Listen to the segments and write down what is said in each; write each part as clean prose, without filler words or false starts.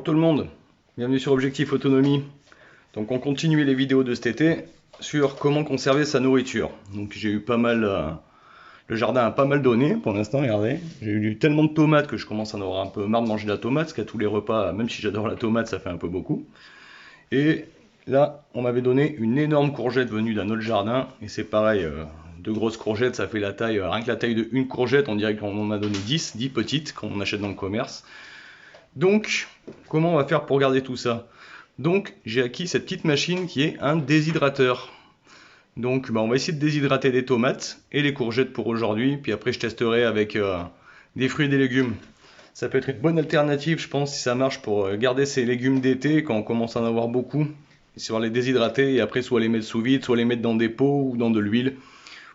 tout le monde, bienvenue sur Objectif Autonomie. Donc on continue les vidéos de cet été sur comment conserver sa nourriture. Donc j'ai eu pas mal, le jardin a pas mal donné pour l'instant, regardez. J'ai eu tellement de tomates que je commence à en avoir un peu marre de manger de la tomate, parce qu'à tous les repas, même si j'adore la tomate, ça fait un peu beaucoup. Et là, on m'avait donné une énorme courgette venue d'un autre jardin, et c'est pareil, deux grosses courgettes, ça fait la taille, rien que la taille de une courgette, on dirait qu'on en a donné 10 petites qu'on achète dans le commerce. Donc, comment on va faire pour garder tout ça? Donc, j'ai acquis cette petite machine qui est un déshydrateur. Donc, on va essayer de déshydrater des tomates et les courgettes pour aujourd'hui. Puis après, je testerai avec des fruits et des légumes. Ça peut être une bonne alternative, je pense, si ça marche pour garder ces légumes d'été quand on commence à en avoir beaucoup. Sur les déshydrater et après, soit les mettre sous vide, soit les mettre dans des pots ou dans de l'huile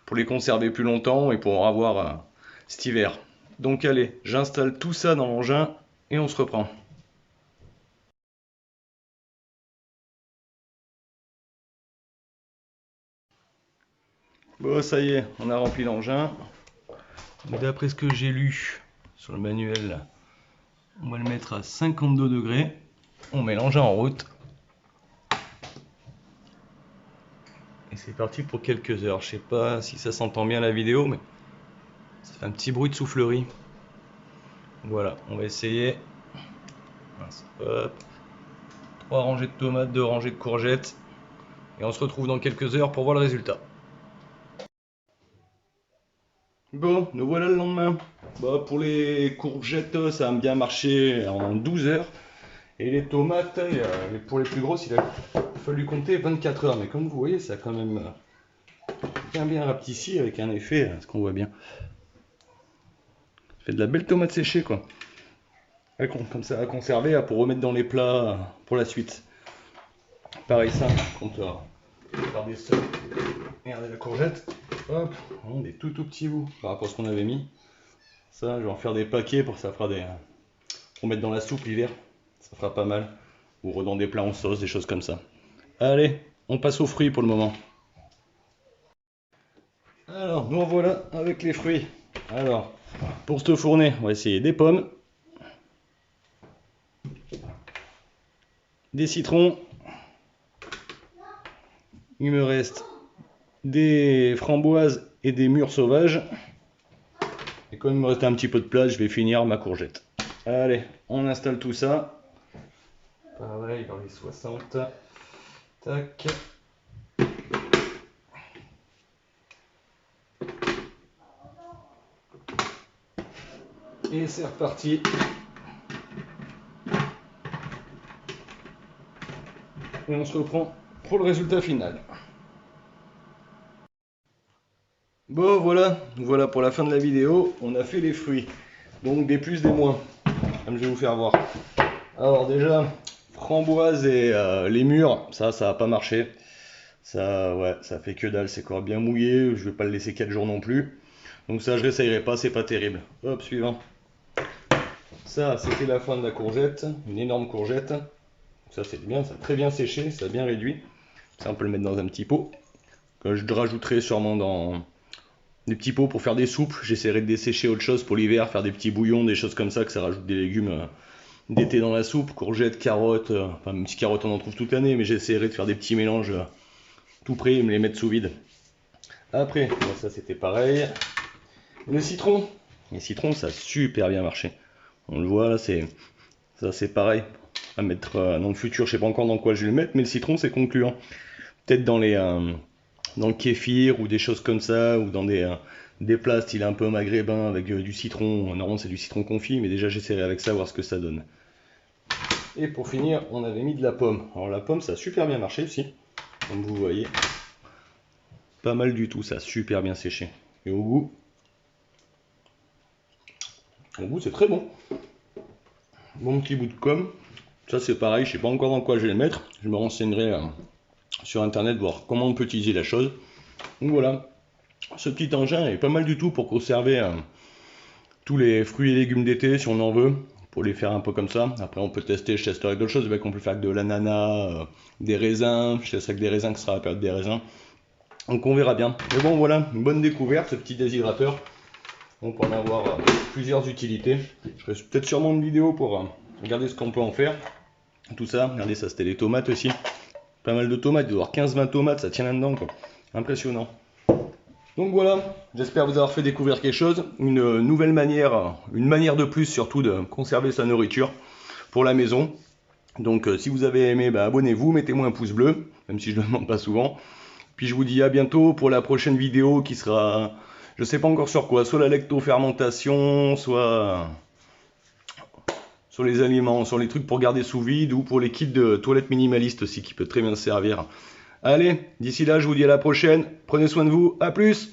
pour les conserver plus longtemps et pour en avoir cet hiver. Donc, allez, j'installe tout ça dans l'engin. Et on se reprend. Bon, ça y est, on a rempli l'engin. D'après ce que j'ai lu sur le manuel, on va le mettre à 52 degrés. On met l'engin en route. Et c'est parti pour quelques heures. Je sais pas si ça s'entend bien la vidéo, mais ça fait un petit bruit de soufflerie. Voilà, on va essayer. Hop. 3 rangées de tomates, 2 rangées de courgettes. Et on se retrouve dans quelques heures pour voir le résultat. Bon, nous voilà le lendemain. Pour les courgettes, ça a bien marché en 12 heures. Et les tomates, pour les plus grosses, il a fallu compter 24 heures. Mais comme vous voyez, ça a quand même bien rapetissé avec un effet, ce qu'on voit bien. Ça fait de la belle tomate séchée, quoi. Comme ça à conserver, pour remettre dans les plats pour la suite. Pareil ça, compteur. Regardez ça. Regardez la courgette. Hop, des tout petits bouts par rapport à ce qu'on avait mis. Ça, je vais en faire des paquets pour ça fera des pour mettre dans la soupe l'hiver. Ça fera pas mal. Ou dans des plats en sauce, des choses comme ça. Allez, on passe aux fruits pour le moment. Alors, nous voilà avec les fruits. Alors, pour cette fournée, on va essayer des pommes, des citrons. Il me reste des framboises et des mûres sauvages. Et comme il me reste un petit peu de place, je vais finir ma courgette. Allez, on installe tout ça. Pareil dans les 60. Tac. Et c'est reparti. Et on se reprend pour le résultat final. Bon, voilà pour la fin de la vidéo. On a fait les fruits. Donc des plus, des moins. Comme je vais vous faire voir. Alors déjà, framboises et les mûres, ça a pas marché. Ça, ouais, ça fait que dalle. C'est encore bien mouillé. Je vais pas le laisser 4 jours non plus. Donc ça, je réessayerai pas. C'est pas terrible. Hop, suivant. Ça, c'était la fin de la courgette. Une énorme courgette. Ça, c'est bien. Ça a très bien séché. Ça a bien réduit. Ça, on peut le mettre dans un petit pot. Que je rajouterai sûrement dans des petits pots pour faire des soupes. J'essaierai de dessécher autre chose pour l'hiver, faire des petits bouillons, des choses comme ça, que ça rajoute des légumes d'été dans la soupe, courgettes, carottes, enfin même si carottes on en trouve toute l'année, mais j'essaierai de faire des petits mélanges tout prêts et me les mettre sous vide. Après, ça c'était pareil. Le citron, les citrons ça a super bien marché. On le voit là, ça c'est pareil. À mettre dans le futur, je sais pas encore dans quoi je vais le mettre, mais le citron c'est concluant. Peut-être dans le kéfir ou des choses comme ça, ou dans des plats style un peu maghrébin avec du citron. Normalement c'est du citron confit, mais déjà j'essaierai avec ça, voir ce que ça donne. Et pour finir, on avait mis de la pomme. Alors la pomme, ça a super bien marché aussi, comme vous voyez. Pas mal du tout, ça a super bien séché. Et au goût c'est très bon. Bon petit bout de com. Ça c'est pareil, je sais pas encore dans quoi je vais le mettre. Je me renseignerai sur internet, voir comment on peut utiliser la chose. Donc voilà, ce petit engin est pas mal du tout pour conserver tous les fruits et légumes d'été si on en veut, pour les faire un peu comme ça. Après on peut tester, je testerai d'autres choses, on peut faire avec de l'ananas, des raisins, je testerai avec des raisins, que ce sera la période des raisins. Donc on verra bien. Mais bon voilà, une bonne découverte ce petit déshydrateur. On peut en avoir plusieurs utilités. Je ferai peut-être sûrement une vidéo pour regarder ce qu'on peut en faire. tout ça. Regardez, ça c'était les tomates aussi. Pas mal de tomates, il doit y avoir 15-20 tomates, ça tient là-dedans quoi. Impressionnant. Donc voilà, j'espère vous avoir fait découvrir quelque chose, une nouvelle manière, une manière de plus surtout de conserver sa nourriture pour la maison. Donc si vous avez aimé, bah, abonnez-vous, mettez-moi un pouce bleu, même si je ne le demande pas souvent. Puis je vous dis à bientôt pour la prochaine vidéo qui sera, je sais pas encore sur quoi, soit la lactofermentation, soit sur les aliments, sur les trucs pour garder sous vide ou pour les kits de toilettes minimalistes aussi qui peut très bien servir. Allez, d'ici là je vous dis à la prochaine, prenez soin de vous, à plus!